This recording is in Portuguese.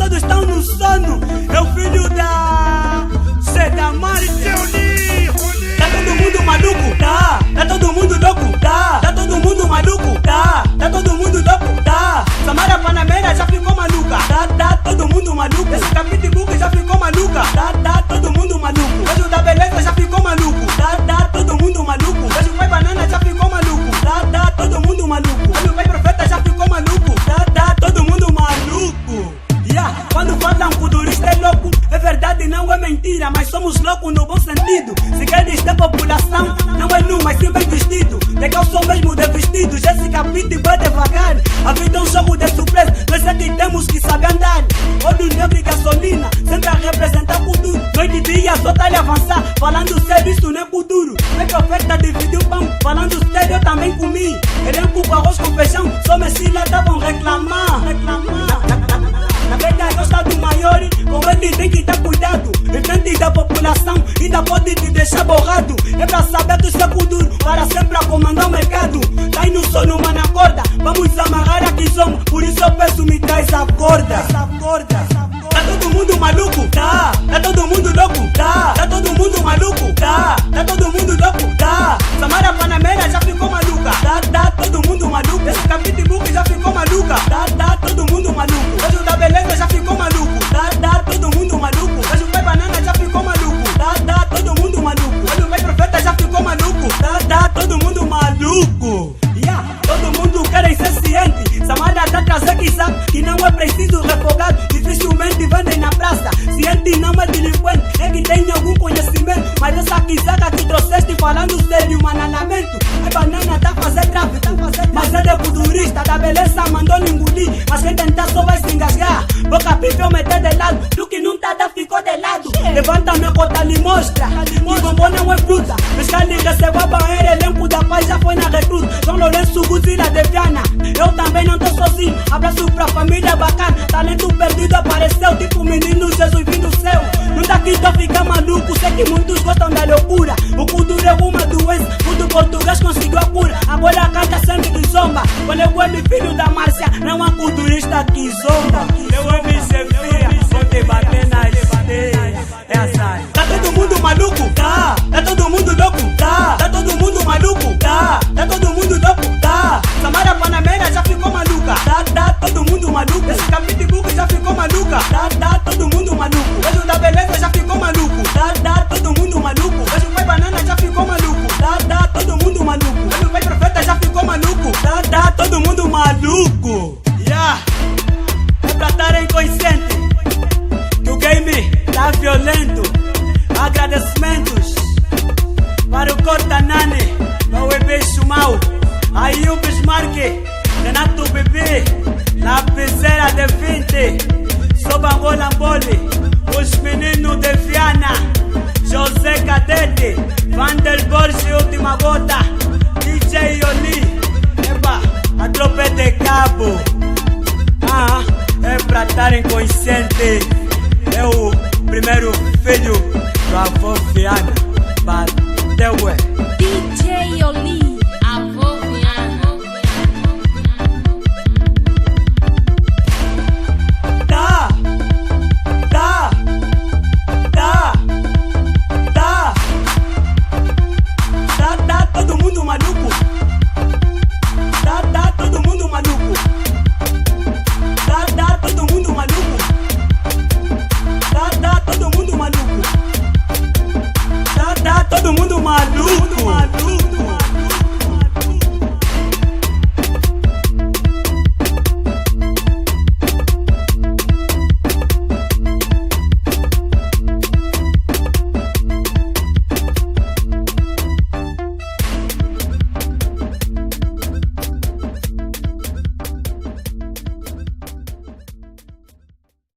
todos estão no sono. É o filho da Seda Mari. Tá todo mundo maluco? Tá. Tá todo mundo louco? Tá. Tá todo mundo maluco? Tá. Tá todo mundo louco? Tá. Samara Panamera já ficou maluca. Tá todo mundo maluco. Esse Capitbuc já ficou maluca. Tá todo mundo maluco. Hoje o da beleza já ficou maluco. Tá todo mundo maluco. Hoje o pai banana já ficou maluco. Tá todo mundo maluco. Hoje o pai profeta já ficou maluco. Tá todo mundo maluco. Quando falam que o turista é louco, é verdade, não é mentira, mas somos loucos no bom sentido. Se queres ter população, não é nu, mas sim bem vestido. Legal sou mesmo de vestido, Jéssica Pitt vai devagar. A vida é um jogo de surpresa, nós é que temos que saber andar. Olho negro e gasolina, sempre a representar o futuro. Noite e dia só tá lhe avançar, falando sério isso não é futuro. É que a oferta dividiu o pão, falando sério eu também comi. Elenco com arroz com feijão, só Messina estavam reclamar. Na verdade é o estado maior, com ele tem que ter cuidado. Em frente da população, ainda pode te deixar borrado. É pra saber que isso é futuro, para sempre a comandar o mercado. Tá aí no sono, mano, acorda. Vamos amarrar aqui somos, por isso eu peço me traz a corda. Tá todo mundo maluco? Tá. Tá todo mundo louco? Tá. Tá todo mundo maluco? Tá. Tá todo mundo louco? Tá. Samara Panamera já ficou maluca. Tá todo mundo maluco. Esse Capitbuc já ficou maluca. Tá todo mundo maluco. Hoje o da beleza já ficou maluco. Tá todo mundo maluco. Hoje o pai banana já ficou maluco. Tá todo mundo maluco. Hoje o pai profeta já ficou maluco. Tá todo mundo maluco. Todo mundo quer ser ciente. Samara tá trazendo que sabe que não é preciso refogado. Dificilmente vendem na praça. Ciente não é delinquente, é que tem algum conhecimento. Mas essa quizaga que trouxeste falando sério, mananamento. A banana tá fazendo trave, mas é de futurista. Da beleza mandou-lhe engolir, mas quem tentar só vai se engasgar. Boca pipeu meter de lado, do que não tá ficou de lado. Levanta meu cota lhe mostra, e bombom não é fruta. Pescar lhe recebeu a banheira, elenco da paz já foi na recruta. João Lourenço, Guzila de Viana, eu também não tô sozinho. Abraço pra família bacana, talento perdido apareceu, tipo menino Jesus vindo do céu. Não daqui tô ficar maluco, sei que muitos gostam da loucura. O cultura é uma doença, tudo português conseguiu a cura. Agora canta sempre que zomba, quando eu amo filho da Márcia, não há culturista que zomba. Eu amo Zefia, vou te bater na esteira, é azar. Tá todo mundo maluco? Tá. Tá todo mundo louco? Tá. Tá todo mundo maluco? Tá. Tá todo mundo louco? Tá. Samara Panamera já ficou maluca. Tá todo mundo maluco. Esse Capitbuc já ficou maluca. Tá todo mundo maluco. Hoje o da beleza já ficou maluco. Tá todo mundo maluco. Hoje o pai banana já ficou maluco. Tá todo mundo maluco. Hoje o pai profeta já ficou maluco. Tá todo mundo maluco. É pra estar inconsciente que o game tá violento. Agradecimentos para o Cortanane, para o EB Chumau, aí o Bismarck, Renato Bebê, La Pizera de 20, Sobango Lamboli, os meninos de Viana, José Cadete, Vanderborge Última Gota, DJ Oli, eba, a tropa de cabo. É pra estar inconsciente.